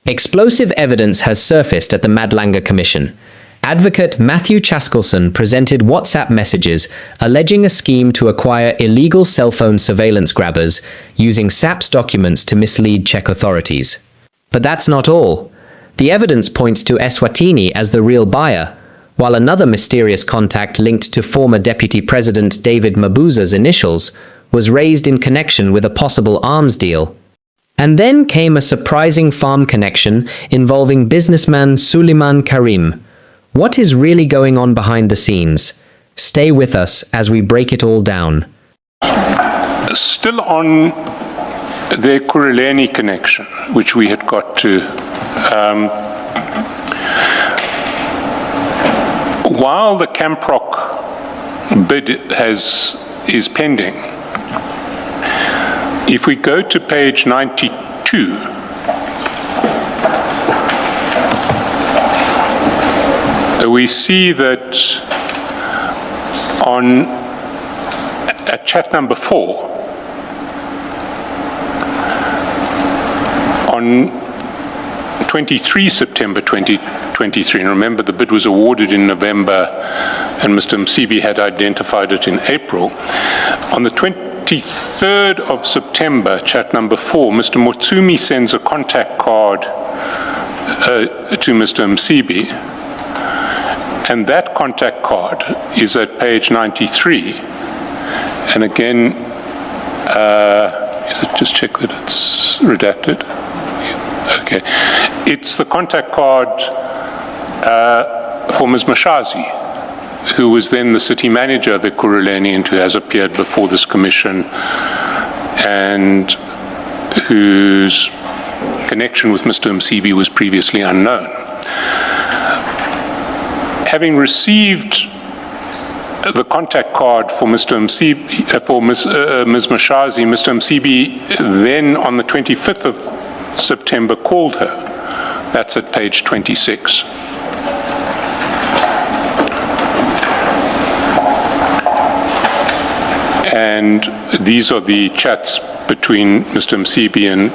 Explosive evidence has surfaced at the Madlanga Commission. Advocate Matthew Chaskalson presented WhatsApp messages alleging a scheme to acquire illegal cell phone surveillance grabbers using SAP's documents to mislead Czech authorities. But that's not all. The evidence points to Eswatini as the real buyer, while another mysterious contact linked to former Deputy President David Mabuza's initials was raised in connection with a possible arms deal. And then came a surprising farm connection involving businessman Suleiman Karim. What is really going on behind the scenes? Stay with us as we break it all down. Still on the Kuruleni connection, which we had got to, while the Camprock bid is pending, if we go to page 92, we see that at chat number 4, on 23 September 2023, and remember the bid was awarded in November and Mr. Msibi had identified it in April. On the 23rd of September, chat number 4, Mr. Motsumi sends a contact card to Mr. Msibi, and that contact card is at page 93. And again, is it just check that it's redacted? Okay. It's the contact card for Ms. Mashazi, who was then the city manager of Ekurhuleni and who has appeared before this commission and whose connection with Mr. Msibi was previously unknown. Having received the contact card for Mr. Msibi, for Ms. Mashazi, Mr. Msibi then on the 25th of September called her. That's at page 26. And these are the chats between Mr. Msibi and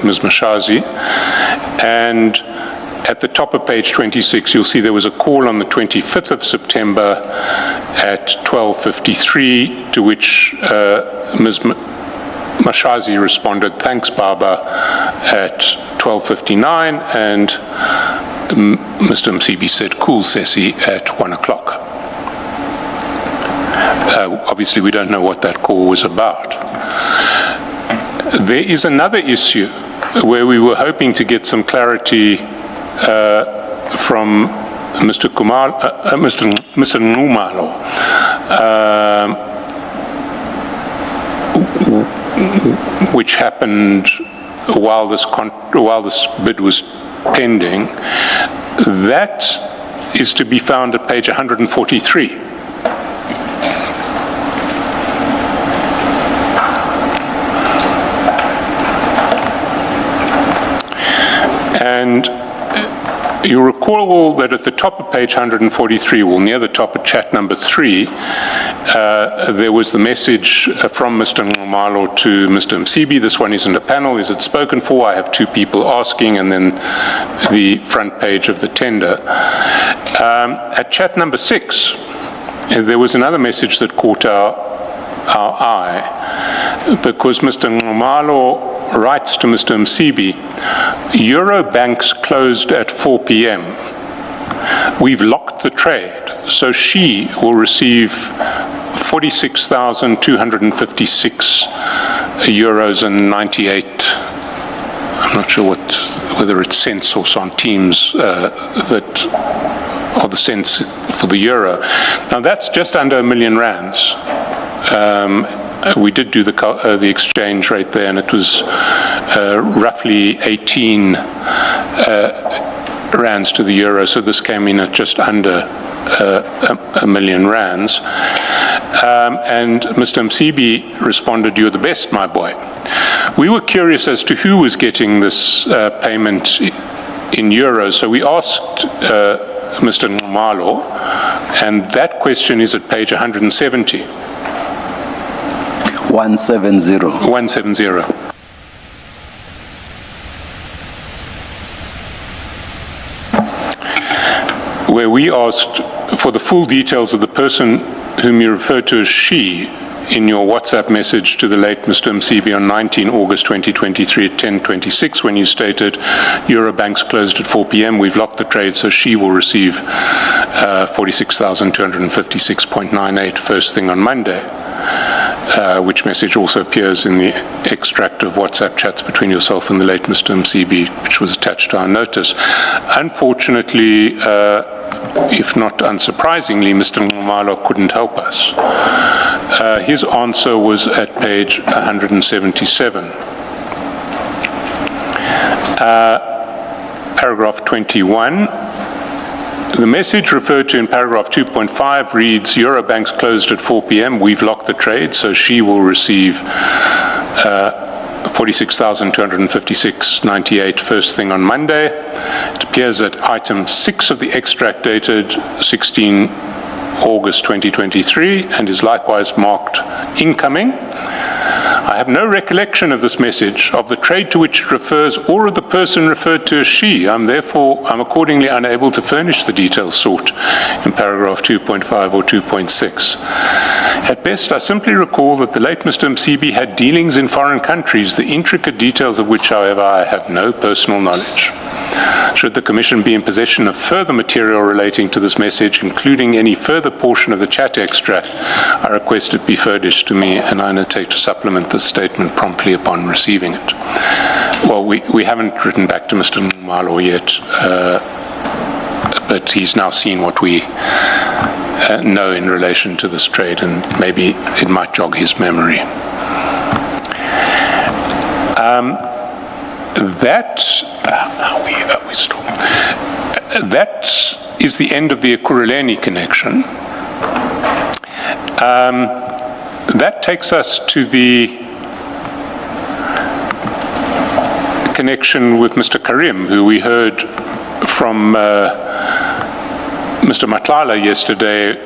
Ms. Mashazi. And at the top of page 26, you'll see there was a call on the 25th of September at 12:53, to which Ms. Mashazi responded, "Thanks, Baba," at 12:59, and Mr. Msibi said, "Cool, Sesi," at 1 o'clock. Obviously, we don't know what that call was about. There is another issue where we were hoping to get some clarity from Mr. Nxumalo, which happened while this bid was pending. That is to be found at page 143. And you recall that at the top of page 143, well, near the top of chat number 3, there was the message from Mr. Nxumalo to Mr. Msibi. This one isn't a panel. Is it spoken for? I have 2 people asking, and then the front page of the tender. At chat number 6, there was another message that caught our eye, because Mr. Nxumalo writes to Mr. Msibi, "Euro banks closed at 4 p.m. We've locked the trade, so she will receive 46,256 euros and 98. I'm not sure whether it's cents or centimes that are the cents for the euro. Now that's just under R1 million. We did do the exchange rate there, and it was roughly 18 rands to the euro, so this came in at just under R1 million. And Mr. Msibi responded, "You're the best, my boy." We were curious as to who was getting this payment in euros, so we asked Mr. Nxumalo, and that question is at page 170. 170. 170. where we asked for the full details of the person whom you referred to as she in your WhatsApp message to the late Mr. Msibi on 19 August 2023 at 10:26, when you stated Eurobanks closed at 4 p.m. We've locked the trade, so she will receive 46,256.98 first thing on Monday. Which message also appears in the extract of WhatsApp chats between yourself and the late Mr. Msibi, which was attached to our notice. Unfortunately, if not unsurprisingly, Mr. Nxumalo couldn't help us. His answer was at page 177. Paragraph 21. The message referred to in paragraph 2.5 reads, Eurobanks closed at 4 p.m. We've locked the trade, so she will receive 46,256.98 first thing on Monday. It appears that item 6 of the extract dated 16 August 2023 and is likewise marked incoming. I have no recollection of this message, of the trade to which it refers, or of the person referred to as she. I'm accordingly unable to furnish the details sought in paragraph 2.5 or 2.6. At best, I simply recall that the late Mr. Msibi had dealings in foreign countries, the intricate details of which, however, I have no personal knowledge. Should the Commission be in possession of further material relating to this message, including any further portion of the chat extract, I request it be furnished to me, and I undertake to supplement this statement promptly upon receiving it. Well, we haven't written back to Mr. Nxumalo yet, but he's now seen what we know in relation to this trade, and maybe it might jog his memory. That is the end of the Ekurhuleni connection. That takes us to the connection with Mr. Karim, who we heard from Mr. Matlala yesterday,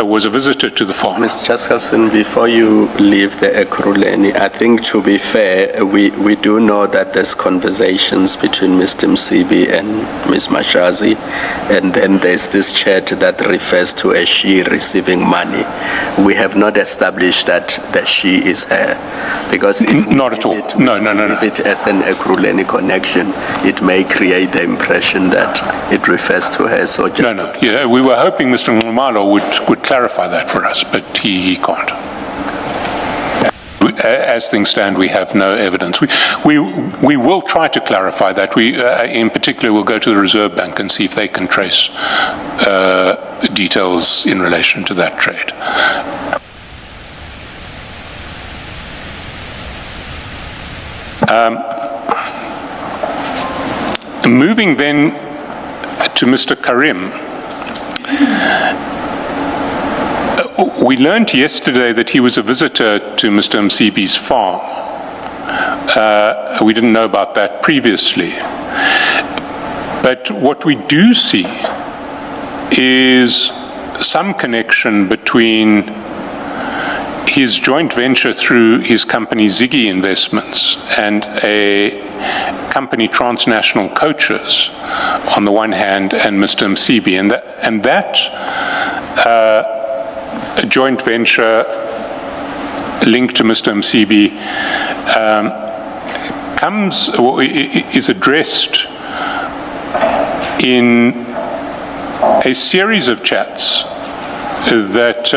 was a visitor to the farm. Mr. Chaskalson, before you leave the Ekurhuleni, I think, to be fair, we do know that there's conversations between Mr. Msibi and Ms. Mashazi, and then there's this chat that refers to a she receiving money. We have not established that she is her, because if not at all. No. If it as an Ekurhuleni connection, it may create the impression that it refers to her. So just no. Yeah, we were hoping Mr. Nxumalo would clarify that for us, but he can't. As things stand, we have no evidence. We will try to clarify that. We, in particular, will go to the Reserve Bank and see if they can trace details in relation to that trade. Moving then to Mr. Karim. We learned yesterday that he was a visitor to Mr. Msibi's farm. We didn't know about that previously. But what we do see is some connection between his joint venture through his company Ziggy Investments and a company Transnational Coaches on the one hand, and Mr. Msibi, and that a joint venture linked to Mr. Msibi is addressed in a series of chats that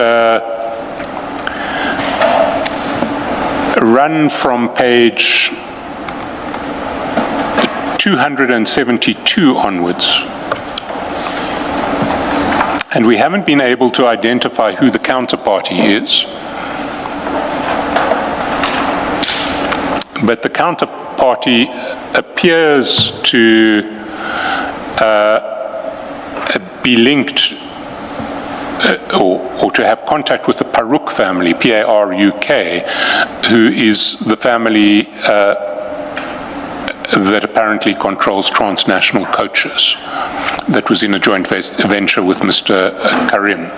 run from page 272 onwards. And we haven't been able to identify who the counterparty is. But the counterparty appears to be linked or to have contact with the Paruk family, P-A-R-U-K, who is the family that apparently controls Transnational Coaches, that was in a joint venture with Mr. Karim.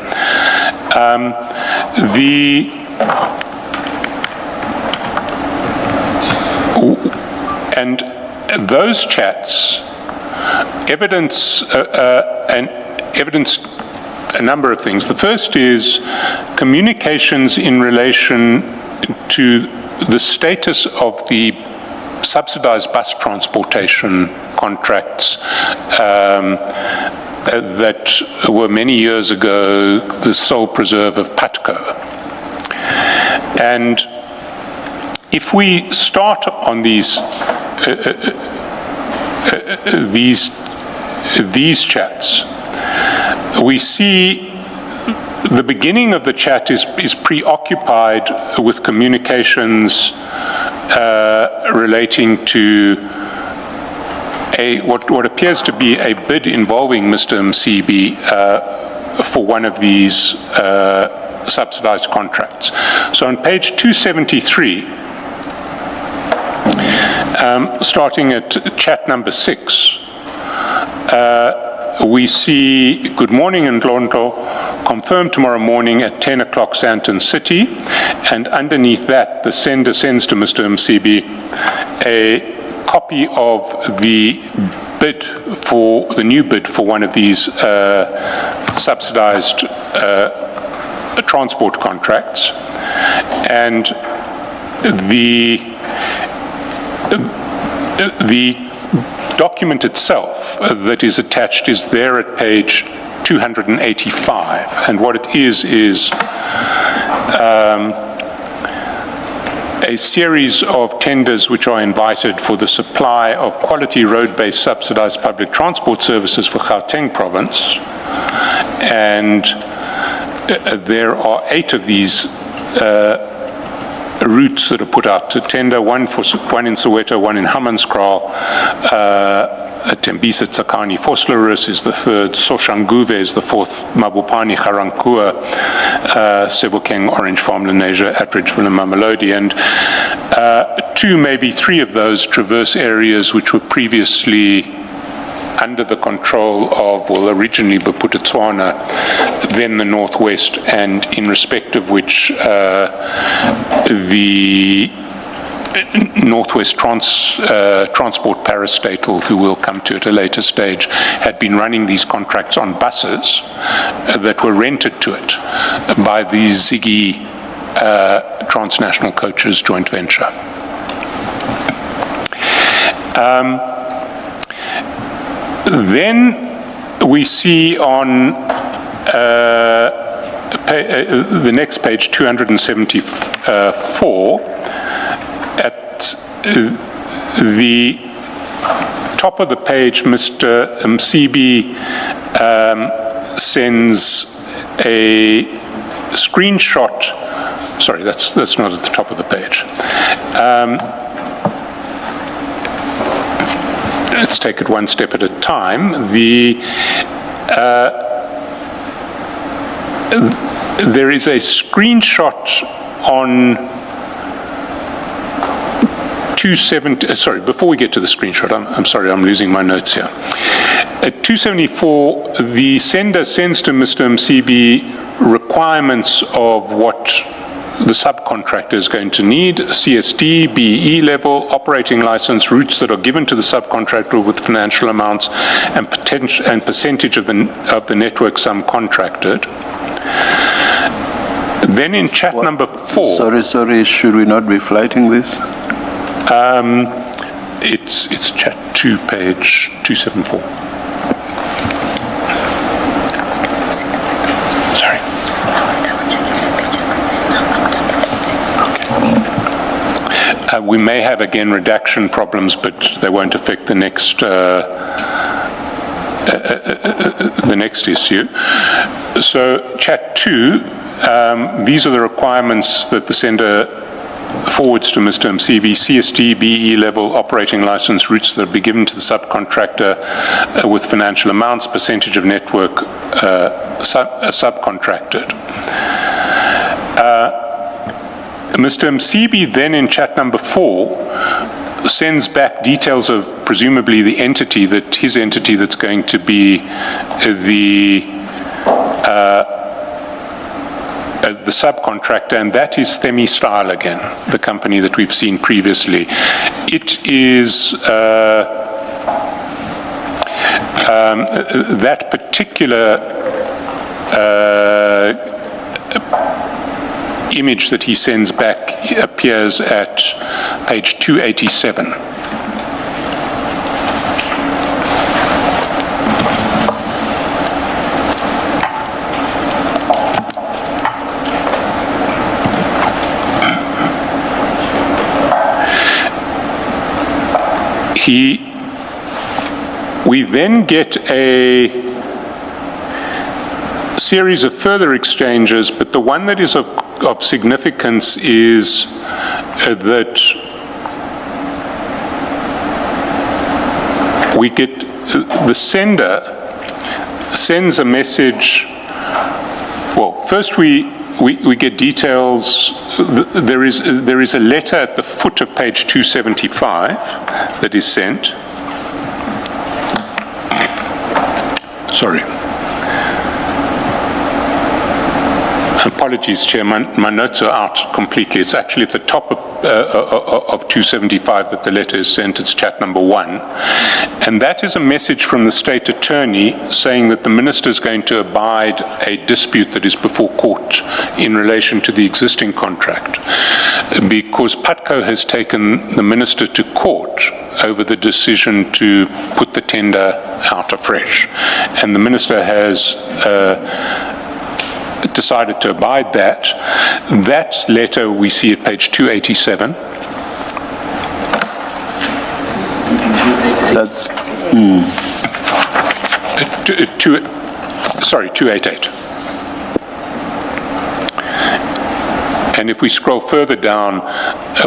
And those chats, evidence evidenced a number of things. The first is communications in relation to the status of the subsidized bus transportation contracts that were many years ago the sole preserve of PATCO. And if we start on these chats, we see the beginning of the chat is preoccupied with communications relating to what appears to be a bid involving Mr. Msibi for one of these subsidized contracts. So on page 273, starting at chat number 6, we see, good morning, Ndlonto, confirmed tomorrow morning at 10 o'clock Sandton City, and underneath that, the sender sends to Mr. Msibi a copy of the bid for, the new bid for one of these subsidized transport contracts, and the document itself that is attached is there at page 285, and what it is a series of tenders which are invited for the supply of quality road-based subsidized public transport services for Gauteng province, and there are 8 of these routes that are put out to tender, one in Soweto, one in Hammanskraal, Tembisa Tsakani Vosloorus is the 3rd, Soshanguve is the 4th, Mabopane Garankua, Sebokeng Orange Farm Lenasia, Atridge Mamelodi, and 2, maybe 3 of those traverse areas which were previously under the control of, well, originally Bophuthatswana, then the Northwest, and in respect of which the Northwest Transport Parastatal, who will come to at a later stage, had been running these contracts on buses that were rented to it by the Ziggy Transnational Coaches joint venture. Then we see on the next page, 274, at the top of the page, Mr. Msibi sends a screenshot. Sorry, that's not at the top of the page. Let's take it one step at a time. There is a screenshot on 270, sorry, before we get to the screenshot, I'm sorry, I'm losing my notes here. At 274, the sender sends to Mr. Msibi requirements of what the subcontractor is going to need: CSD, BE level, operating license, routes that are given to the subcontractor with financial amounts, and percentage of the network sum contracted. Then in chat number 4. Sorry, should we not be flighting this? It's chat 2, page 274. Sorry. We may have, again, redaction problems, but they won't affect the next issue. So, chat 2, these are the requirements that the sender forwards to Mr. Msibi: CSD, BE level, operating license, routes that will be given to the subcontractor with financial amounts, percentage of network subcontracted. Mr. Msibi then in chat number 4 sends back details of presumably the entity, his entity that's going to be the subcontractor, and that is Themi Style again, the company that we've seen previously. It is that particular image that he sends back appears at page 287. We then get a series of further exchanges, but the one that is of significance is that we get the sender sends a message. Well, first we get details. There is a letter at the foot of page 275 that is sent. Sorry. Apologies, Chair. My notes are out completely. It's actually at the top of 275 that the letter is sent. It's chat number 1. And that is a message from the State Attorney saying that the Minister is going to abide a dispute that is before court in relation to the existing contract, because PATCO has taken the Minister to court over the decision to put the tender out afresh. And the Minister has decided to abide that. That letter we see at page 287. That's... 288. And if we scroll further down,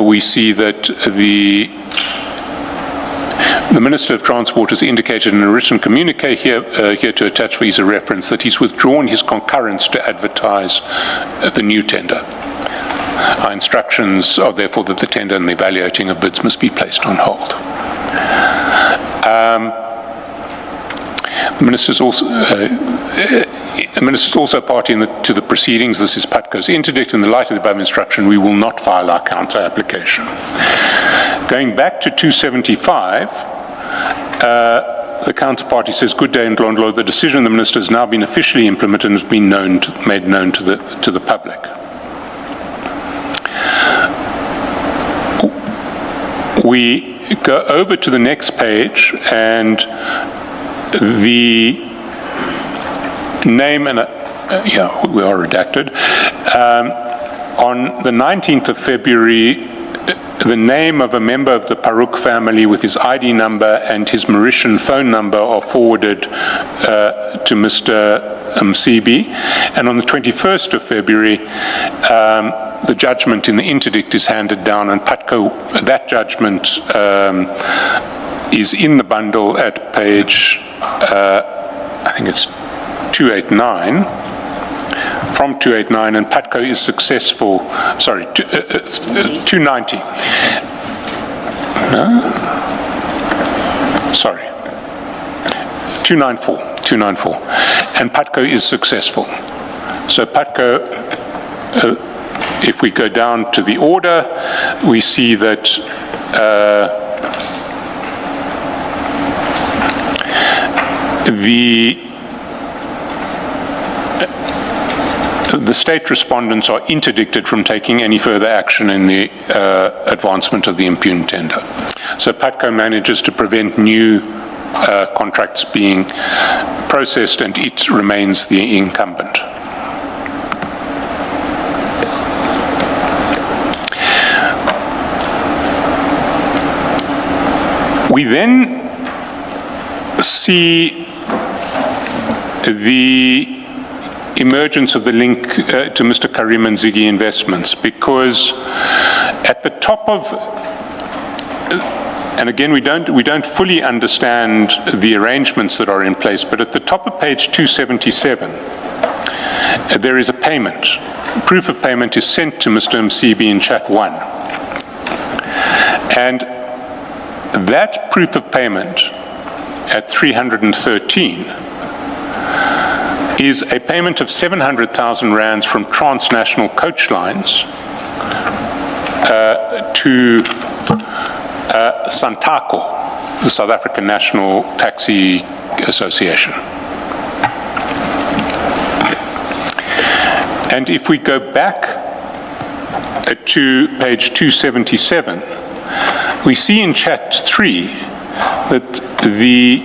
we see that the Minister of Transport has indicated in a written communique here to attach visa reference that he's withdrawn his concurrence to advertise the new tender. Our instructions are therefore that the tender and the evaluating of bids must be placed on hold. The Minister's also party to the proceedings. This is PATCO's interdict. In the light of the above instruction, we will not file our counter application. Going back to 275, the counterparty says, "Good day, Ndlondlo. The decision of the Minister has now been officially implemented and has been made known to the public." We go over to the next page, and the name and we are redacted. On the 19th of February, the name of a member of the Paruk family with his ID number and his Mauritian phone number are forwarded to Mr. Msibi. And on the 21st of February, the judgment in the interdict is handed down, and PATCO, that judgment is in the bundle at page, I think it's 289. From 289, and PATCO is successful, 290. Sorry, 294, and PATCO is successful. So PATCO, if we go down to the order, we see that the state respondents are interdicted from taking any further action in the advancement of the impugned tender. So PATCO manages to prevent new contracts being processed, and it remains the incumbent. We then see the emergence of the link to Mr. Karim and Ziggy Investments, because at the top of, and again we don't fully understand the arrangements that are in place, but at the top of page 277 there is a payment. Proof of payment is sent to Mr. Msibi in chat 1, and that proof of payment at 313 is a payment of 700,000 rands from transnational coach lines to Santaco, the South African national taxi association. And if we go back to page 277, we see in chat 3 that the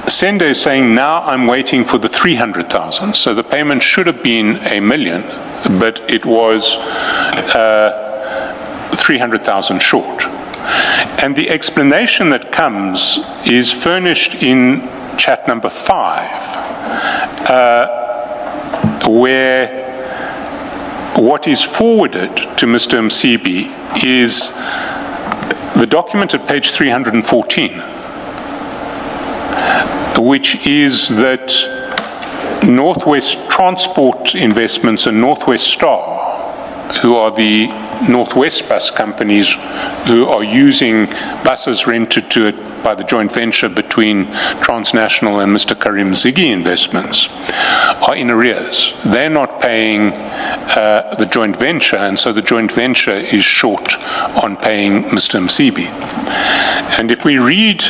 sender is saying, now I'm waiting for the 300,000. So the payment should have been $1 million, but it was 300,000 short. And the explanation that comes is furnished in chat number 5, where what is forwarded to Mr. Msibi is the document at page 314, which is that Northwest Transport Investments and Northwest Star, who are the Northwest bus companies who are using buses rented to it by the joint venture between Transnational and Mr. Karim Ziggy Investments, are in arrears. They're not paying the joint venture, and so the joint venture is short on paying Mr. Msibi. And if we read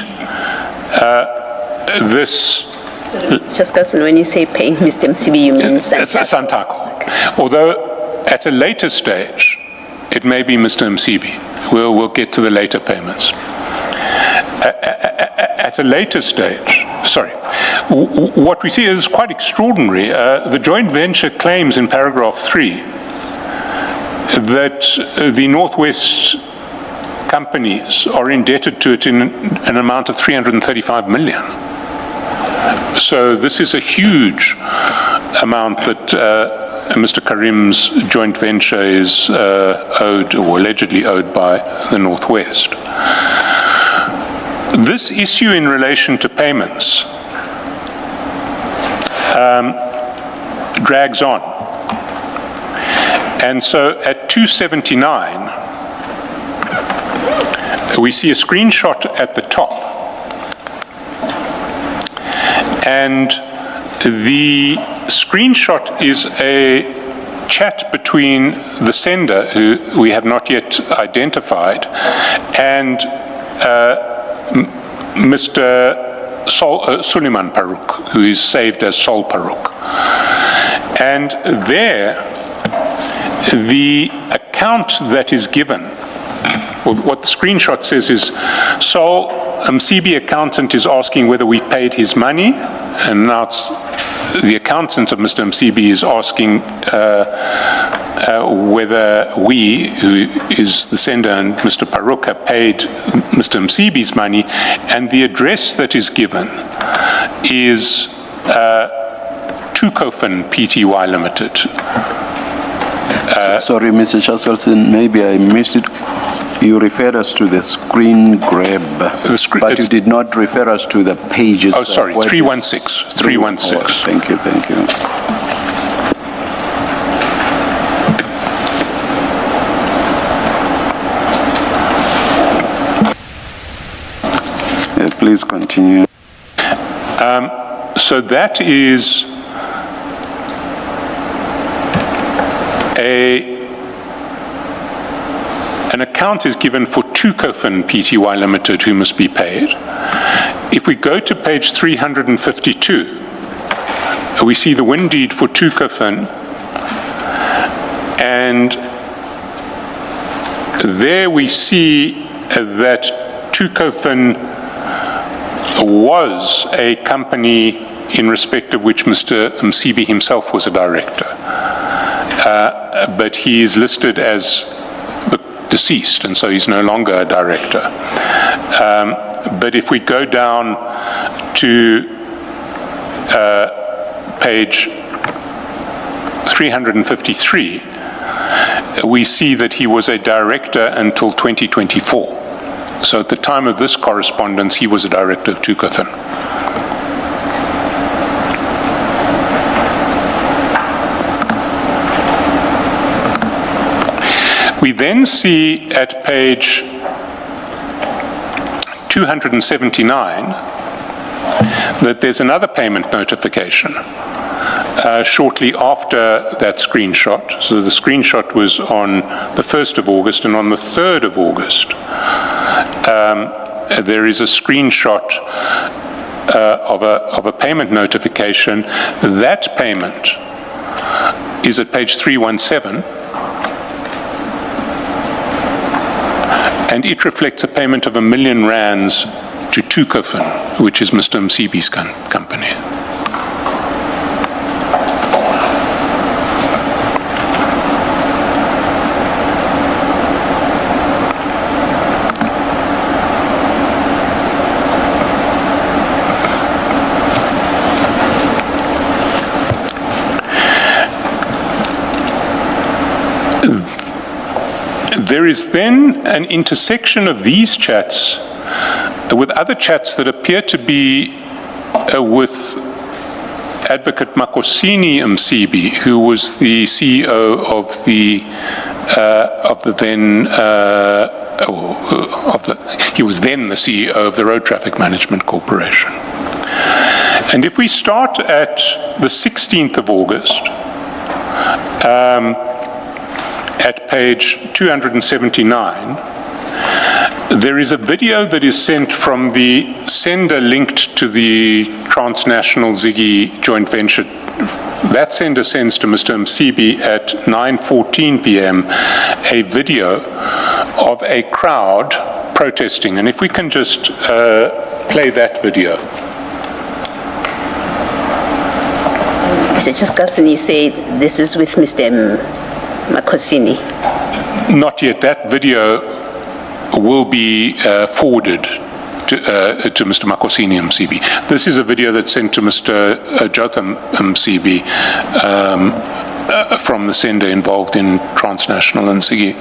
this... Chaskalson, when you say paying Mr. Msibi, you mean Santaco. Okay. Although at a later stage, it may be Mr. Msibi. We'll get to the later payments. At a later stage, what we see is quite extraordinary. The joint venture claims in paragraph 3 that the Northwest companies are indebted to it in an amount of 335 million. So this is a huge amount that Mr. Karim's joint venture is owed, or allegedly owed, by the Northwest. This issue in relation to payments drags on. And so at 279, we see a screenshot at the top. And the screenshot is a chat between the sender, who we have not yet identified, and Mr. Suleiman Paruk, who is saved as Sol Paruk. And there, the account that is given, well, what the screenshot says is, Sol Msibi accountant is asking whether we paid his money, and now it's the accountant of Mr. Msibi is asking whether we, who is the sender, and Mr. Paruk have paid Mr. Msibi's money, and the address that is given is Tukofan Pty Limited. Sorry, Mr. Chaskalson, maybe I missed it. You referred us to the screen grab, but you did not refer us to the pages. Oh, sorry, 316. 316. Oh, thank you, thank you. Please continue. So that is an account is given for Tukofan Pty Limited, who must be paid. If we go to page 352, we see the win deed for Tukofan, and there we see that Tukofan was a company in respect of which Mr. Msibi himself was a director. But he is listed as deceased, and so he's no longer a director. But if we go down to page 353, we see that he was a director until 2024. So at the time of this correspondence, he was a director of Tukofan. We then see at page 279 that there's another payment notification shortly after that screenshot. So the screenshot was on the 1st of August, and on the 3rd of August, there is a screenshot of a payment notification. That payment is at page 317, and it reflects a payment of R1 million to Tukofin, which is Mr. Msibi's company. There is then an intersection of these chats with other chats that appear to be with Advocate Makosini Msibi, who was the CEO of he was then the CEO of the Road Traffic Management Corporation. And if we start at the 16th of August, at page 279, there is a video that is sent from the sender linked to the transnational Ziggy joint venture. That sender sends to Mr. Msibi at 9:14 p.m. a video of a crowd protesting. And if we can just play that video. Mr. Chaskalson, you say this is with Mr. Makosini? Not yet. That video will be forwarded to Mr. Makosini Msibi. This is a video that's sent to Mr. Jotham Msibi from the sender involved in transnational and Ziggy.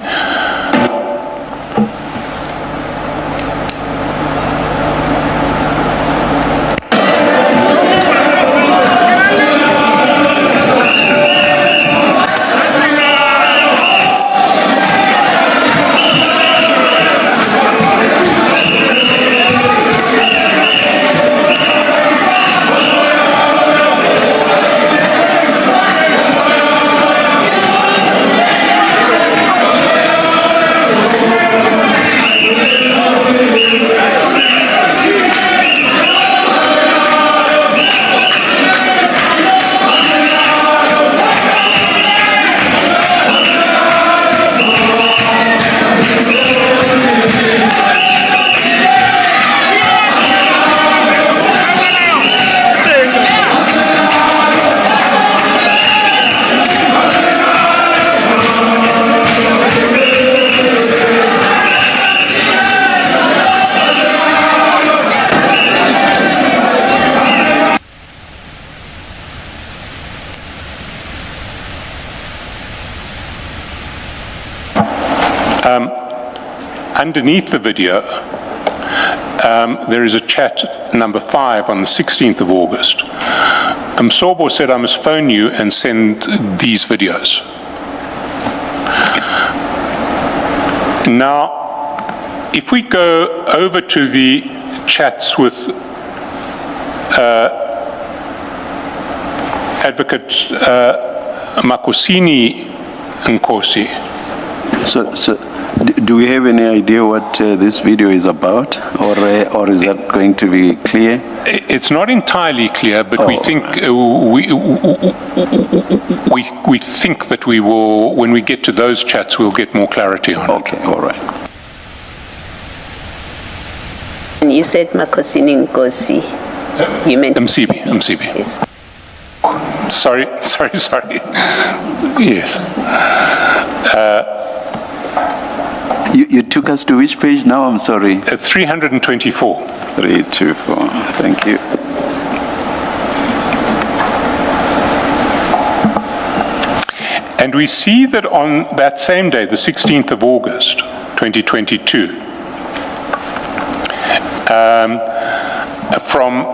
Underneath the video, there is a chat number 5 on the 16th of August. Msobo said, I must phone you and send these videos. Now, if we go over to the chats with Advocate Makosini Nkosi. So do we have any idea what this video is about, or is that going to be clear? It's not entirely clear, but we think we think that we will, when we get to those chats, we'll get more clarity on it. Okay, all right. And you said Makosini Nkosi. You meant Msibi. Yes. Sorry. Yes. You took us to which page now? I'm sorry. 324. 324. Thank you. And we see that on that same day, the 16th of August, 2022, from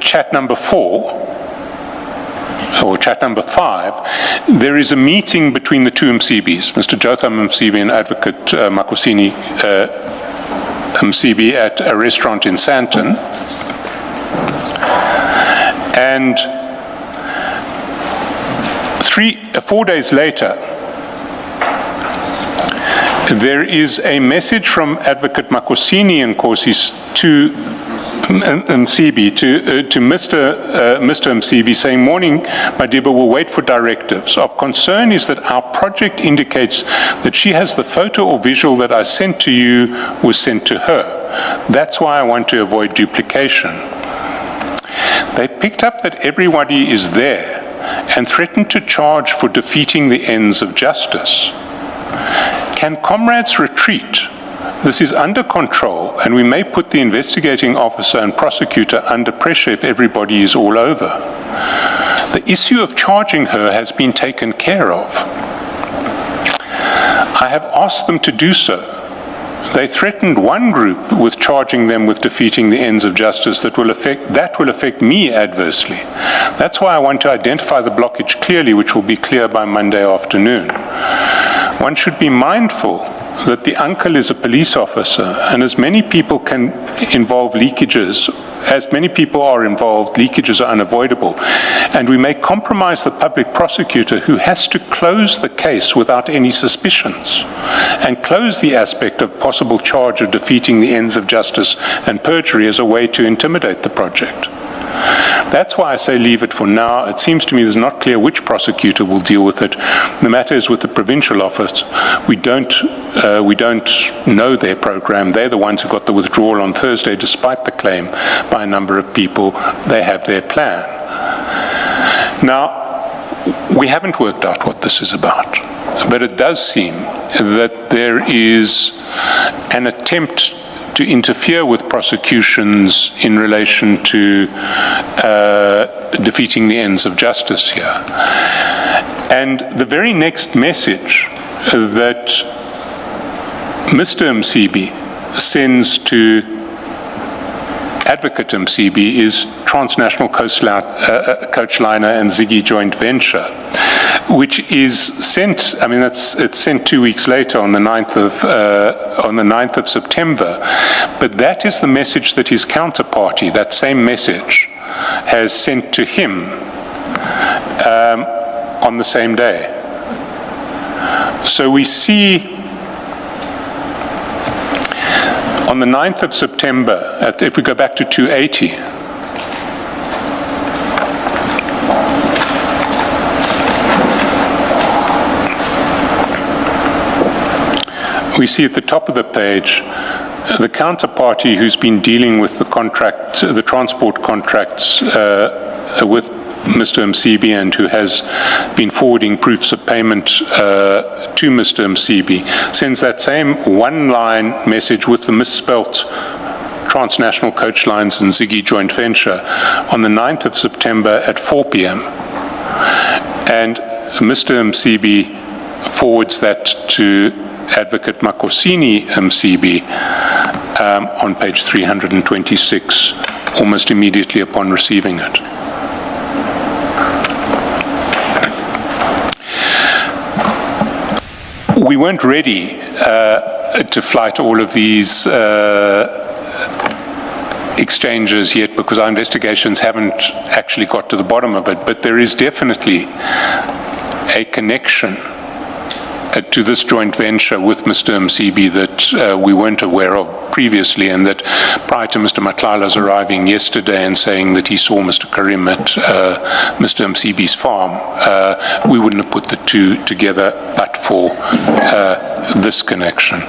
chat number 4, or chat number 5, there is a meeting between the two Msibis, Mr. Jotham Msibi and Advocate Makosini Msibi, at a restaurant in Sandton. And 4 days later, there is a message from Advocate Makosini Nkosi to Msibi, to Mr. Msibi, saying, "Morning, Madiba, we'll wait for directives. Of concern is that our project indicates that she has the photo or visual that I sent to you was sent to her. That's why I want to avoid duplication." They picked up that everybody is there and threatened to charge for defeating the ends of justice. Can comrades retreat? This is under control, and we may put the investigating officer and prosecutor under pressure if everybody is all over. The issue of charging her has been taken care of. I have asked them to do so. They threatened one group with charging them with defeating the ends of justice that will affect me adversely. That's why I want to identify the blockage clearly, which will be clear by Monday afternoon. One should be mindful that the uncle is a police officer, and as many people can involve leakages, as many people are involved, leakages are unavoidable. And we may compromise the public prosecutor who has to close the case without any suspicions and close the aspect of possible charge of defeating the ends of justice and perjury as a way to intimidate the project. That's why I say leave it for now. It seems to me it's not clear which prosecutor will deal with it. The matter is with the provincial office. We don't know their program. They're the ones who got the withdrawal on Thursday, despite the claim by a number of people. They have their plan. Now, we haven't worked out what this is about, but it does seem that there is an attempt to interfere with prosecutions in relation to defeating the ends of justice here. And the very next message that Mr. Msibi sends to Advocate Msibi is Transnational Coachliner and Ziggy joint venture, which is sent, I mean, it's sent 2 weeks later on the 9th of September, but that is the message that his counterparty, that same message, has sent to him on the same day. So we see on the 9th of September, if we go back to 280, we see at the top of the page the counterparty who's been dealing with the transport contracts with Mr. Msibi and who has been forwarding proofs of payment to Mr. Msibi, sends that same one-line message with the misspelt Transnational Coach Lines and Ziggy joint venture on the 9th of September at 4 p.m. And Mr. Msibi forwards that to Advocate Makosini Msibi on page 326, almost immediately upon receiving it. We weren't ready to flight all of these exchanges yet because our investigations haven't actually got to the bottom of it, but there is definitely a connection to this joint venture with Mr. Msibi that we weren't aware of previously, and that prior to Mr. Matlala's arriving yesterday and saying that he saw Mr. Karim at Mr. Msibi's farm, we wouldn't have put the two together but for this connection.